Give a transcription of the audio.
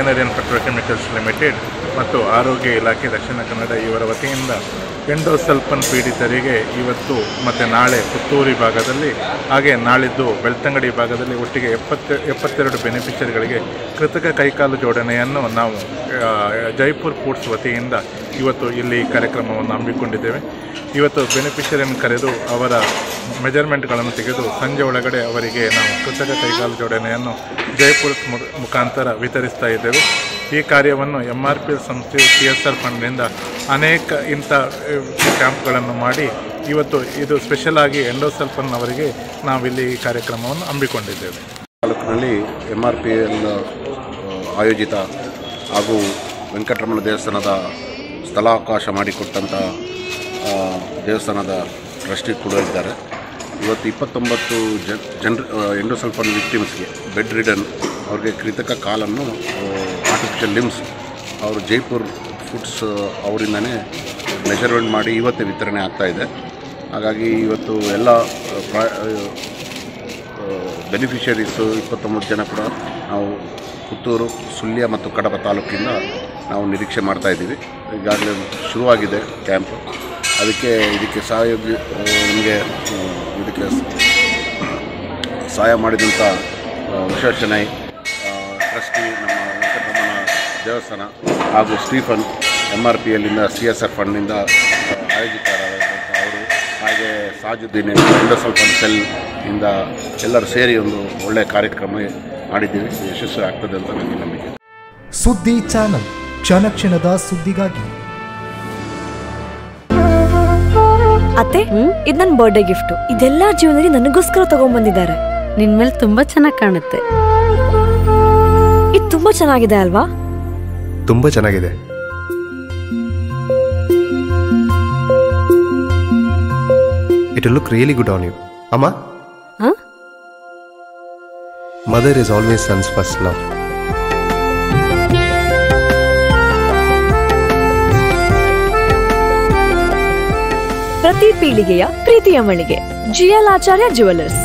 Refinery and petrochemicals limited ಮತ್ತು ಆರೋಗ್ಯ ಇಲಾಖೆ ದಕ್ಷಿಣ ಕನ್ನಡ ಇವರ ವತಿಯಿಂದ ಎಂಡೋಸಲ್ಫನ್ ಪೀಡಿತರಿಗೆ ಇವತ್ತು ಮತ್ತು ನಾಳೆ ಪುತ್ತೂರು ಭಾಗದಲ್ಲಿ ಹಾಗೆ ನಾಳಿದ್ದು ಬೆಳ್ತಂಗಡಿ ಭಾಗದಲ್ಲಿ ಒಟ್ಟಿಗೆ 72 ಬೆನಿಫಿಷರಿಗಳಿಗೆ ಕೃತಕ ಕೈಕಾಲು ಜೋಡಣೆಯನ್ನು ನಾವು ಜೈಪುರ್ ಫುಡ್ಸ್ ವತಿಯಿಂದ ಇವತ್ತು ಇಲ್ಲಿ ಕಾರ್ಯಕ್ರಮವನ್ನು ಹಮ್ಮಿಕೊಂಡಿದ್ದೇವೆ. ಇವತ್ತು ಬೆನಿಫಿಷರಿಯನ್ನು ಕರೆದು ಅವರ ಮೆಜರ್ಮೆಂಟ್ಗಳನ್ನು ತೆಗೆದು ಸಂಜೆ ಒಳಗಡೆ ಅವರಿಗೆ ನಾವು ಕೃತಕ ಕೈಕಾಲು ಜೋಡಣೆಯನ್ನು ಜೈಪುರ್ ಮುಖಾಂತರ ವಿತರಿಸ್ತಾ ಇದ್ದೇವೆ. ಈ ಕಾರ್ಯವನ್ನು MRPL ಸಂಸ್ಥೆಯು CSR ಫಂಡ್ನಿಂದ ಅನೇಕ ಇಂಥ ಕ್ಯಾಂಪ್ಗಳನ್ನು ಮಾಡಿ ಇವತ್ತು ಇದು ಸ್ಪೆಷಲ್ ಆಗಿ ಎಂಡೋಸಲ್ಫನ್ ಅವರಿಗೆ ನಾವಿಲ್ಲಿ ಈ ಕಾರ್ಯಕ್ರಮವನ್ನು ಹಮ್ಮಿಕೊಂಡಿದ್ದೇವೆ. ತಾಲೂಕಿನಲ್ಲಿ MRPL ಆಯೋಜಿತ ಹಾಗೂ ವೆಂಕಟರಮಣ ದೇವಸ್ಥಾನದ ಸ್ಥಳಾವಕಾಶ ಮಾಡಿಕೊಟ್ಟಂಥ ದೇವಸ್ಥಾನದ ಟ್ರಸ್ಟಿ ಕೂಡ ಇದ್ದಾರೆ. ಇವತ್ತು 29 ಜನರು ಎಂಡೋಸಲ್ಫನ್ ವಿಕ್ಟಿಮ್ಸ್ಗೆ ಬೆಡ್ ರಿಡನ್ ಅವ್ರಿಗೆ ಕೃತಕ ಕಾಲನ್ನು ಆರ್ಟಿಫಿಷಿಯಲ್ ಲಿಮ್ಸ್ ಅವರು ಜೈಪುರ್ ಫುಡ್ಸ್ ಅವರಿಂದನೇ ಮೆಷರ್ಮೆಂಟ್ ಮಾಡಿ ಇವತ್ತೇ ವಿತರಣೆ ಆಗ್ತಾಯಿದೆ. ಹಾಗಾಗಿ ಇವತ್ತು ಎಲ್ಲ ಬೆನಿಫಿಷರೀಸು 29 ಜನ ಕೂಡ ನಾವು ಪುತ್ತೂರು, ಸುಳ್ಯ ಮತ್ತು ಕಡಬ ತಾಲೂಕಿಂದ ನಾವು ನಿರೀಕ್ಷೆ ಮಾಡ್ತಾಯಿದ್ದೀವಿ. ಈಗಾಗಲೇ ಶುರುವಾಗಿದೆ ಕ್ಯಾಂಪ್. ಇದಕ್ಕೆ ಸಹಯೋಗಿ ನಮಗೆ ಇದಕ್ಕೆ ಸಹಾಯ ಮಾಡಿದಂಥ ವಿಶ್ವೇಶ್ವರಯ್ಯ ಟ್ರಸ್ಟಿ, ನಮ್ಮ ವೆಂಕಟರಮಣ ದೇವಸ್ಥಾನ ಹಾಗೂ ಸ್ಟೀಫನ್ MRPLನಿಂದ CSR ಫಂಡ್ನಿಂದ ಆಯೋಜಿತರಾದಂಥ ಅವರು, ಹಾಗೆ ಸಾಜುದ್ದೀನ್ ಎಂಡೋಸಲ್ಫನ್ ಸೆಲ್ನಿಂದ ಎಲ್ಲರೂ ಸೇರಿ ಒಂದು ಒಳ್ಳೆಯ ಕಾರ್ಯಕ್ರಮ ಮಾಡಿದ್ದೀವಿ. ಯಶಸ್ವಿ ಆಗ್ತದೆ ಅಂತ ನನಗೆ ನಂಬಿಕೆ. ಸುದ್ದಿ ಚಾನಲ್, ಕ್ಷಣ ಕ್ಷಣದ ಸುದ್ದಿಗಾಗಿ. ಅತ್ತೆ, ಇದು ನನ್ನ ಬರ್ಡೇ ಗಿಫ್ಟ್. ಇದೆಲ್ಲ ಜೀವನದಲ್ಲಿ ನನಗೋಸ್ಕರ ತಗೊಂಡ್ಬಂದಿದ್ದಾರೆ. ನಿನ್ ಮೇಲೆ ತುಂಬಾ ಚೆನ್ನಾಗಿ ಕಾಣುತ್ತೆ. ಇದು ತುಂಬಾ ಚೆನ್ನಾಗಿದೆ ಅಲ್ವಾ? ತುಂಬಾ ಚೆನ್ನಾಗಿದೆ. It will look really good on you. Amma? Huh? Mother is always son's first love. ಪ್ರತಿ ಪೀಳಿಗೆಯ ಪ್ರೀತಿಯ ಮಳಿಗೆ GL ಆಚಾರ್ಯ ಜ್ಯುವೆಲರ್ಸ್.